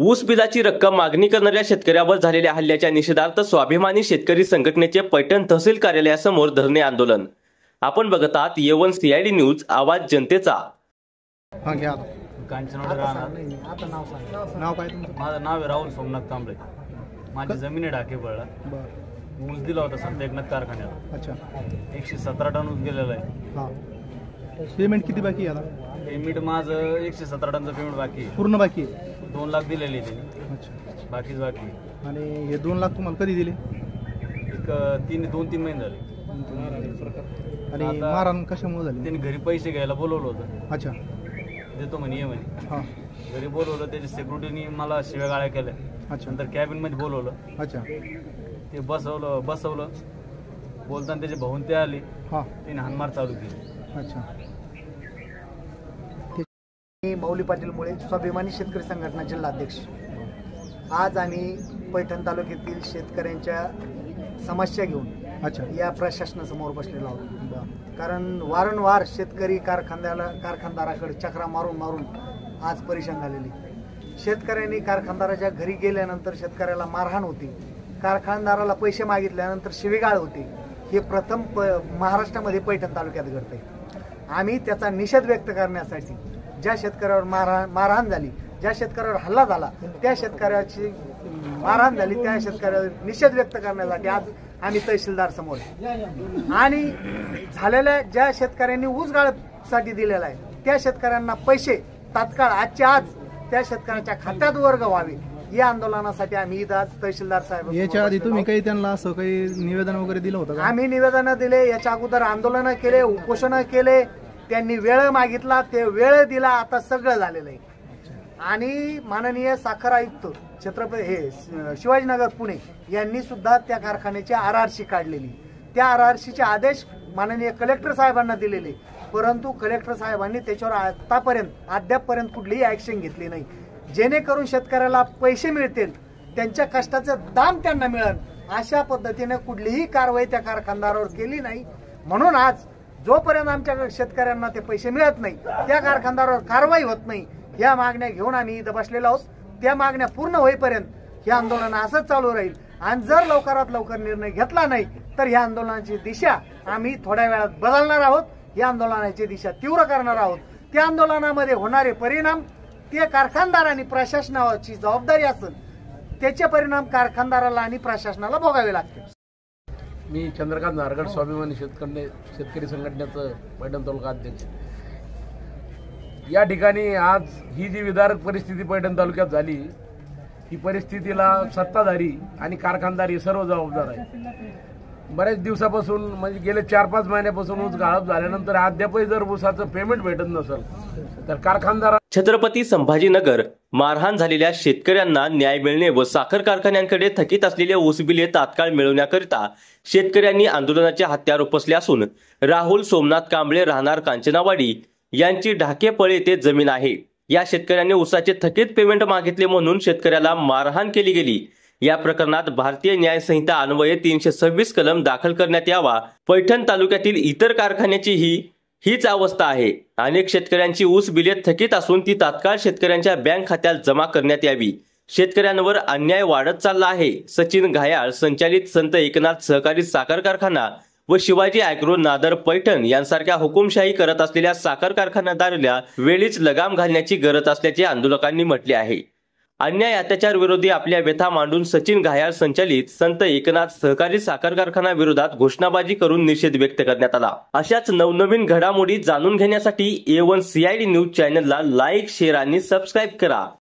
ऊस बिलाची रक्कम मागणी करणाऱ्या शेतकऱ्यावर झालेल्या हल्ल्याच्या निषेधार्थ स्वाभिमानी शेतकरी संघटनेचे पैठण तहसील कार्यालयासमोर धरणे आंदोलन। आपण बघत आहात येवन CID न्यूज, आवाज जनतेचा। कांचनवाडी राहणार। आता नाव सांग। नाव काय तुमचं? माझं नाव आहे राहुल सोमनाथ कांबळे। माझी जमीन आहे ढाकेपळला। बरं। ऊस दिला होता संत एकनाथ कारखान्याला। अच्छा। 117 टन ऊस गेलेला आहे। हां। पेमेंट किती बाकी आहे आता? पेमेंट माझं 117 टनचं पेमेंट बाकी आहे। पूर्ण बाकी आहे? 2 लाख दिलेले त्यांनी। अच्छा। बाकीच बाकी। आणि हे 2 लाख तुम्हाला कधी दिले? एक 2-3 महिने झाले। आणि मारहाण कशामुळे झाली? त्यांनी घरी पैसे घ्यायला बोलवलं होतं। अच्छा। देतो म्हणे, ये म्हणे। हां। घरी बोलवलं, त्याच्या सिक्युरिटीनी मला शिव्यागाळ्या केल्या। अच्छा। नंतर कॅबिन मध्ये बोलवलं। अच्छा। ते बसवलं बोलताना त्याचे भाऊन ते आले। हां। त्याने हाणमार चालू केली। अच्छा। मी मौली पाटील मुळे, स्वाभिमानी शेतकरी संघटना जिल्हा अध्यक्ष। आज आम्ही पैठण तालुक्यातील शेतकऱ्यांच्या समस्या घेऊन या प्रशासनासमोर बसलेलो आहोत। कारण वारंवार शेतकरी कारखानदाराकडे चक्रा मारून आज परेशान झालेली। शेतकऱ्यांनी कारखानदाराच्या घरी गेल्यानंतर शेतकऱ्याला मारहाण होती, कारखानदाराला पैसे मागितल्यानंतर शिवीगाळ होते। हे प्रथम महाराष्ट्रामध्ये पैठण तालुक्यात घडतंय। आम्ही त्याचा निषेध व्यक्त करण्यासाठी, ज्या शेतकऱ्यावर मारहाण झाली, ज्या शेतकऱ्यावर हल्ला झाला, त्या शेतकऱ्याची मारहाण झाली, त्या शेतकऱ्यावर निषेध व्यक्त करण्यासाठी आज आम्ही तहसीलदार समोर आणि झालेल्या ज्या शेतकऱ्यांनी ऊस गाळपसाठी दिलेला आहे त्या शेतकऱ्यांना पैसे तात्काळ आजच्या आज त्या शेतकऱ्याच्या खात्यात वर्ग व्हावे, या आंदोलनासाठी आम्ही आज तहसीलदार साहेब। याच्या आधी तुम्ही काही त्यांना असं काही निवेदन वगैरे दिलं होतं? आम्ही निवेदन दिले, याच्या अगोदर आंदोलन केले, उपोषण केले, त्यांनी वेळ मागितला, ते वेळ दिला, आता सगळं झालेलं आहे। आणि माननीय साखर आयुक्त छत्रपती शिवाजीनगर पुणे यांनी सुद्धा त्या कारखान्याची RRC काढलेली, त्या RRCचे आदेश माननीय कलेक्टर साहेबांना दिलेले, परंतु कलेक्टर साहेबांनी त्याच्यावर अद्यापपर्यंत कुठलीही ऍक्शन घेतली नाही, जेणेकरून शेतकऱ्याला पैसे मिळतील, त्यांच्या कष्टाचं दाम त्यांना मिळेल, अशा पद्धतीने कुठलीही कारवाई त्या कारखानदारावर केली नाही। म्हणून आज जोपर्यंत आमच्या शेतकऱ्यांना ते पैसे मिळत नाही, त्या कारखानदारावर कारवाई होत नाही, या मागण्या घेऊन आम्ही इथं बसलेलो आहोत। त्या मागण्या पूर्ण होईपर्यंत हे आंदोलन असंच चालू राहील आणि जर लवकरात लवकर निर्णय घेतला नाही तर या आंदोलनाची दिशा आम्ही थोड्या वेळात बदलणार आहोत। या आंदोलनाची दिशा तीव्र करणार आहोत। त्या आंदोलनामध्ये होणारे परिणाम ते कारखानदार आणि प्रशासनाची जबाबदारी असेल, त्याचे परिणाम कारखानदाराला आणि प्रशासनाला भोगावे लागतील। मी चंद्रकांत नारगड, स्वाभिमानी शेतकरी संघटनेचं पैठण तालुका अध्यक्ष। या ठिकाणी आज ही जी विदारक परिस्थिती पैठण तालुक्यात झाली, ही परिस्थितीला सत्ताधारी आणि कारखानदार हे सर्व जबाबदार आहे। बऱ्याच दिवसापासून म्हणजे गेले 4-5 महिन्यापासून ऊस गाळप झाल्यानंतर अद्यापही जर ऊसाचं पेमेंट भेटत नसेल तर कारखानदार। छत्रपती संभाजीनगर मारहाण झालेल्या शेतकऱ्यांना न्याय मिळणे व साखर कारखान्यांकडे थकीत असलेले ऊस बिले तात्काळ मिळवण्याकरिता शेतकऱ्यांनी आंदोलनाचे हत्यार उपसले असून राहुल सोमनाथ कांबळे राहणार कांचनवाडी यांची ढाकेपळ येथे जमीन आहे। या शेतकऱ्यांनी ऊसाचे थकीत पेमेंट मागितले म्हणून शेतकऱ्याला मारहाण केली गेली। या प्रकरणात भारतीय न्याय संहिता अन्वये 326 कलम दाखल करण्यात यावा। पैठण तालुक्यातील इतर कारखान्याची हीच अवस्था आहे। अनेक शेतकऱ्यांची ऊस बिले थकीत असून ती तात्काळ शेतकऱ्यांच्या बँक खात्यात जमा करण्यात यावी। शेतकऱ्यांवर अन्याय वाढत चालला आहे। सचिन घायाळ संचालित संत एकनाथ सहकारी साखर कारखाना व शिवाजी ॲग्रो नादर पैठण यांसारख्या हुकुमशाही करत असलेल्या साखर कारखानदाराला वेळीच लगाम घालण्याची गरज असल्याचे आंदोलकांनी म्हटले आहे। अन्याय अत्याचार विरोधी आपल्या व्यथा मांडून सचिन घायाळ संचालित संत एकनाथ सहकारी साखर कारखाना विरोधात घोषणाबाजी करून निषेध व्यक्त करण्यात आला। अशाच नवनवीन घडामोडी जाणून घेण्यासाठी A1 CID न्यूज चॅनलला लाईक, शेअर आणि सबस्क्राईब करा।